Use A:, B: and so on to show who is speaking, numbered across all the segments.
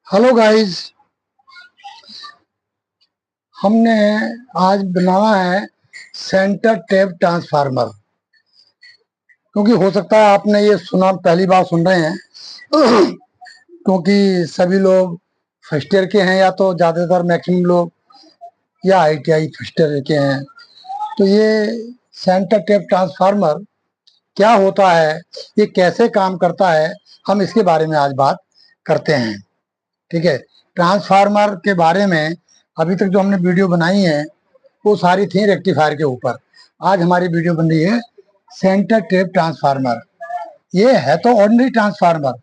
A: Hello guys. हमने आज बनाना है सेंटर टैप ट्रांसफार्मर। क्योंकि हो सकता है आपने ये सुना, पहली बार सुन रहे हैं। क्योंकि सभी लोग फर्स्ट ईयर के हैं, या तो ज़्यादातर मैक्सिमम लोग या आईटीआई फर्स्ट ईयर के हैं। तो ये सेंटर टैप ट्रांसफार्मर क्या होता है, ये कैसे काम करता है, हम इसके बारे में आज बात करते हैं। ठीक है। ट्रांसफार्मर के बारे में अभी तक जो हमने वीडियो बनाई है वो सारी थी रेक्टिफायर के ऊपर। आज हमारी वीडियो बन रही है सेंटर टेप ट्रांसफार्मर। ये है तो ऑर्डिनरी ट्रांसफार्मर,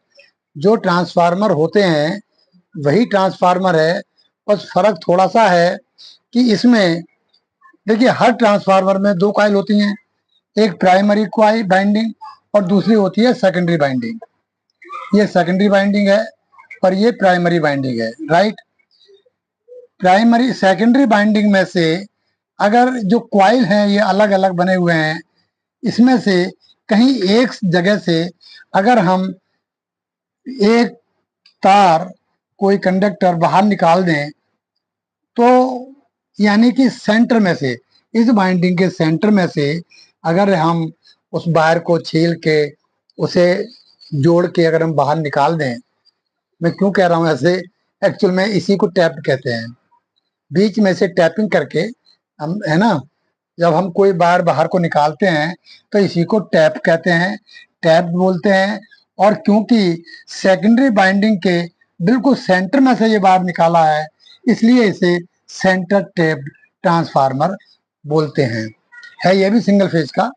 A: जो ट्रांसफार्मर होते हैं वही ट्रांसफार्मर है। बस फर्क थोड़ा सा है कि इसमें देखिए, हर ट्रांसफार्मर में दो कॉइल होती हैं, एक प्राइमरी कॉइल बाइंडिंग और दूसरी होती है सेकेंडरी बाइंडिंग। ये सेकेंडरी बाइंडिंग है और ये प्राइमरी बाइंडिंग है, राइट। प्राइमरी सेकेंडरी बाइंडिंग में से अगर जो क्वाइल हैं ये अलग अलग बने हुए हैं, इसमें से कहीं एक जगह से अगर हम एक तार, कोई कंडक्टर बाहर निकाल दें तो यानी कि सेंटर में से, इस बाइंडिंग के सेंटर में से अगर हम उस वायर को छील के उसे जोड़ के अगर हम बाहर निकाल दें, मैं क्यों कह रहा हूं ऐसे, एक्चुअल में इसी को टैप कहते हैं। बीच में से टैपिंग करके हम, है ना, जब हम कोई वायर बाहर को निकालते हैं तो इसी को टैप कहते हैं, टैप बोलते हैं। और क्योंकि सेकेंडरी बाइंडिंग के बिल्कुल सेंटर में से ये वायर निकाला है, इसलिए इसे सेंटर टैप ट्रांसफार्मर बोलते हैं। है ये भी सिंगल फेज का,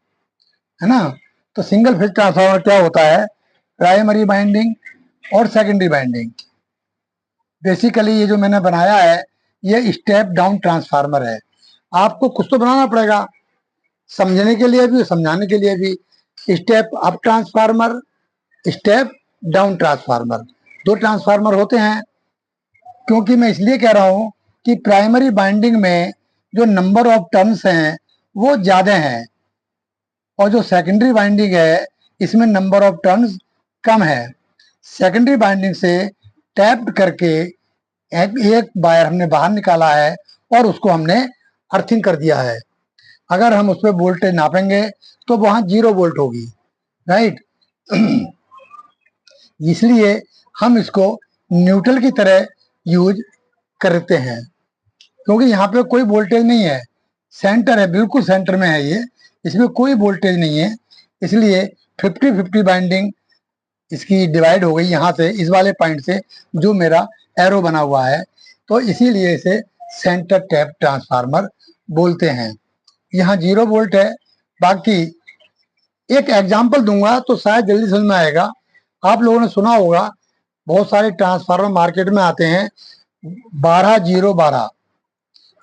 A: है ना। तो सिंगल फेज ट्रांसफार्मर क्या होता है, प्राइमरी बाइंडिंग और सेकेंडरी बाइंडिंग। बेसिकली ये जो मैंने बनाया है ये स्टेप डाउन ट्रांसफार्मर है। आपको कुछ तो बनाना पड़ेगा, समझने के लिए भी समझाने के लिए भी। Step up transformer, step down transformer, दो ट्रांसफार्मर होते हैं। क्योंकि मैं इसलिए कह रहा हूं कि प्राइमरी बाइंडिंग में जो नंबर ऑफ टर्न्स हैं वो ज्यादा हैं, और जो सेकेंडरी बाइंडिंग है इसमें नंबर ऑफ टर्न्स कम है। सेकेंडरी बाइंडिंग से टैप करके एक वायर हमने बाहर निकाला है और उसको हमने अर्थिंग कर दिया है। अगर हम उस पर वोल्टेज नापेंगे तो वहां 0 वोल्ट होगी, राइट। इसलिए हम इसको न्यूट्रल की तरह यूज करते हैं, क्योंकि यहाँ पे कोई वोल्टेज नहीं है, सेंटर है, बिल्कुल सेंटर में है ये, इसमें कोई वोल्टेज नहीं है। इसलिए 50-50 बाइंडिंग इसकी डिवाइड हो गई यहाँ से, इस वाले पॉइंट से जो मेरा एरो बना हुआ है। तो इसीलिए इसे सेंटर टैप ट्रांसफार्मर बोलते हैं। यहाँ 0 वोल्ट है। बाकी एक एग्जांपल दूंगा तो शायद जल्दी समझ में आएगा। आप लोगों ने सुना होगा, बहुत सारे ट्रांसफार्मर मार्केट में आते हैं 12-0-12।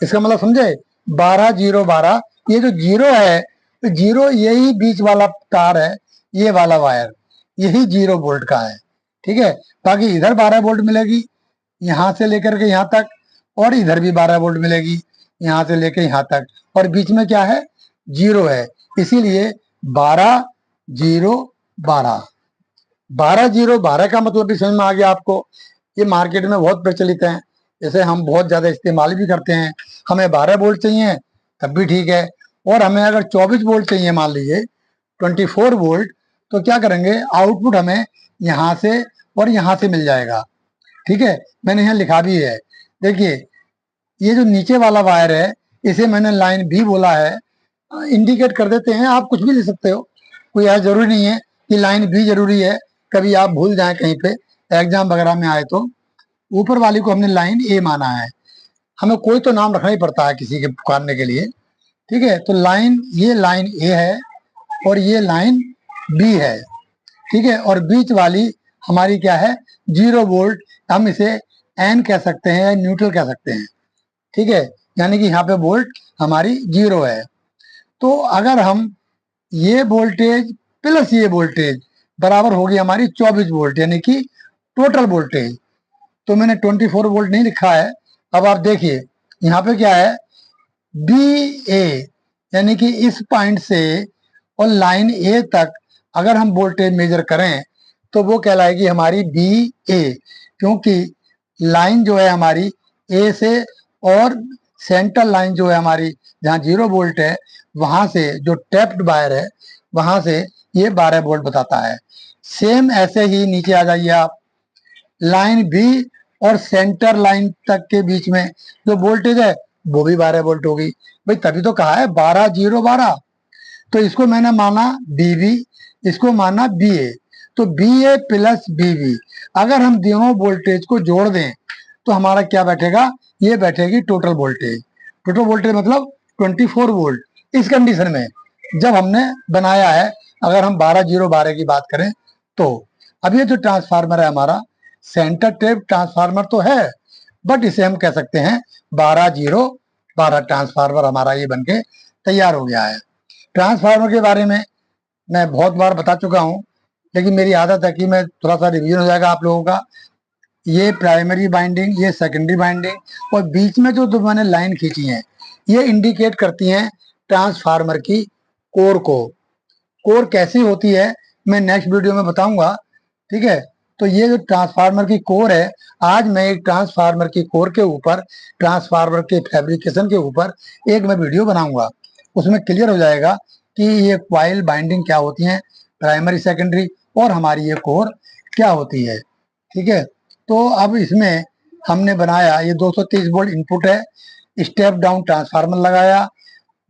A: इसका मतलब समझे, 12-0-12। ये जो जीरो है, तो जीरो यही बीच वाला तार है, ये वाला वायर, यही 0 वोल्ट का है। ठीक है। बाकी इधर 12 वोल्ट मिलेगी यहां से लेकर के यहां तक, और इधर भी 12 वोल्ट मिलेगी यहां से लेकर यहां तक, और बीच में क्या है, जीरो है। इसीलिए 12-0-12। 12-0-12 का मतलब भी समझ में आ गया आपको। ये मार्केट में बहुत प्रचलित है, जैसे हम बहुत ज्यादा इस्तेमाल भी करते हैं। हमें 12 वोल्ट चाहिए तब भी ठीक है, और हमें अगर 24 वोल्ट चाहिए, मान लीजिए 24 वोल्ट, तो क्या करेंगे, आउटपुट हमें यहाँ से और यहाँ से मिल जाएगा। ठीक है। मैंने यहाँ लिखा भी है, देखिए, ये जो नीचे वाला वायर है इसे मैंने लाइन भी बोला है। इंडिकेट कर देते हैं, आप कुछ भी लिख सकते हो, कोई ऐसा जरूरी नहीं है कि लाइन भी जरूरी है। कभी आप भूल जाए कहीं पे एग्जाम वगैरह में आए तो, ऊपर वाली को हमने लाइन ए माना है। हमें कोई तो नाम रखना ही पड़ता है किसी के पुकारने के लिए। ठीक है। तो लाइन, ये लाइन ए है और ये लाइन बी है। ठीक है। और बीच वाली हमारी क्या है, 0 वोल्ट। हम इसे एन कह सकते हैं या न्यूट्रल कह सकते हैं। ठीक है। यानी कि यहाँ पे वोल्ट हमारी 0 है। तो अगर हम ये वोल्टेज प्लस ये वोल्टेज बराबर होगी हमारी 24 वोल्ट, यानी कि टोटल वोल्टेज। तो मैंने 24 वोल्ट नहीं लिखा है। अब आप देखिए यहाँ पे क्या है, बी ए, यानी कि इस पॉइंट से और लाइन ए तक अगर हम वोल्टेज मेजर करें तो वो कहलाएगी हमारी बी ए। क्योंकि लाइन जो है हमारी ए से, और सेंटर लाइन जो है हमारी जहां 0 वोल्ट है वहां से जो टैप्ड वायर है वहां से ये 12 वोल्ट बताता है। सेम ऐसे ही नीचे आ जाइए आप, लाइन बी और सेंटर लाइन तक के बीच में जो वोल्टेज है वो भी 12 वोल्ट होगी। भाई तभी तो कहा है 12 0 12। तो इसको मैंने माना बीबी, इसको माना बी ए। तो बी ए प्लस बीबी, अगर हम दोनों वोल्टेज को जोड़ दें तो हमारा क्या बैठेगा, ये बैठेगी टोटल वोल्टेज। टोटल वोल्टेज मतलब 24 वोल्ट। इस कंडीशन में जब हमने बनाया है, अगर हम 12 0 12 की बात करें तो अब ये जो ट्रांसफार्मर है हमारा सेंटर टेप ट्रांसफार्मर तो है, बट इसे हम कह सकते हैं 12 0 12 ट्रांसफार्मर हमारा ये बनके तैयार हो गया है। ट्रांसफार्मर के बारे में मैं बहुत बार बता चुका हूं, लेकिन मेरी आदत है कि मैं थोड़ा सा रिवीजन हो जाएगा आप लोगों का। ये प्राइमरी बाइंडिंग, ये सेकेंडरी बाइंडिंग, और बीच में जो मैंने लाइन खींची है ये इंडिकेट करती हैं ट्रांसफार्मर की कोर को। कोर कैसी होती है मैं नेक्स्ट वीडियो में बताऊंगा, ठीक है। तो ये जो ट्रांसफार्मर की कोर है, आज मैं एक ट्रांसफार्मर की कोर के ऊपर, ट्रांसफार्मर के फैब्रिकेशन के ऊपर एक मैं वीडियो बनाऊंगा। उसमें क्लियर हो जाएगा कि ये क्वाइल बाइंडिंग क्या होती है, प्राइमरी सेकेंडरी, और हमारी ये कोर क्या होती है, ठीक है। तो अब इसमें हमने बनाया, ये 230 वोल्ट इनपुट है, स्टेप डाउन ट्रांसफार्मर लगाया।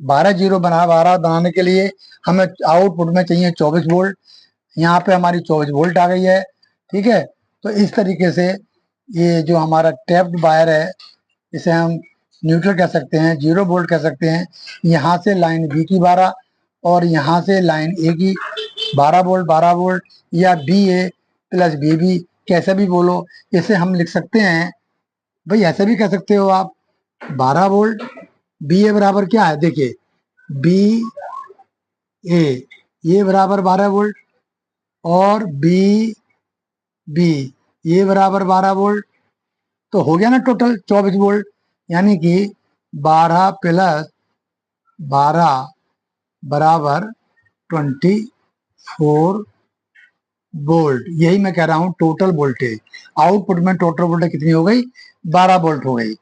A: 12 बनाने के लिए हमें आउटपुट में चाहिए 24 वोल्ट। यहाँ पे हमारी 24 वोल्ट आ गई है, ठीक है। तो इस तरीके से ये जो हमारा टैप्ड वायर है इसे हम न्यूट्रल कह सकते हैं, 0 वोल्ट कह सकते हैं। यहाँ से लाइन बी की 12 और यहाँ से लाइन ए की 12 वोल्ट, 12 वोल्ट, या बी ए प्लस बी बी, कैसे भी बोलो। इसे हम लिख सकते हैं, भाई ऐसे भी कह सकते हो आप, 12 वोल्ट, बी ए बराबर क्या है देखिए, बी ए ये बराबर 12 वोल्ट, और बी बी ये बराबर 12 वोल्ट। तो हो गया ना टोटल 24 वोल्ट, यानी कि 12 प्लस 12 बराबर 24 वोल्ट। यही मैं कह रहा हूं टोटल वोल्टेज। आउटपुट में टोटल वोल्टेज कितनी हो गई, 12 वोल्ट हो गई।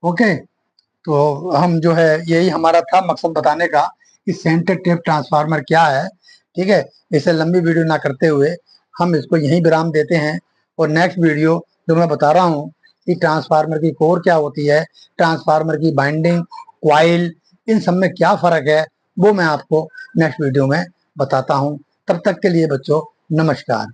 A: ओके, तो हम जो है यही हमारा था मकसद बताने का कि सेंटर टेप ट्रांसफार्मर क्या है, ठीक है। इसे लंबी वीडियो ना करते हुए हम इसको यहीं विराम देते हैं, और नेक्स्ट वीडियो जो मैं बता रहा हूँ कि ट्रांसफार्मर की कोर क्या होती है, ट्रांसफार्मर की बाइंडिंग, क्वाइल, इन सब में क्या फर्क है, वो मैं आपको नेक्स्ट वीडियो में बताता हूँ। तब तक के लिए बच्चों नमस्कार।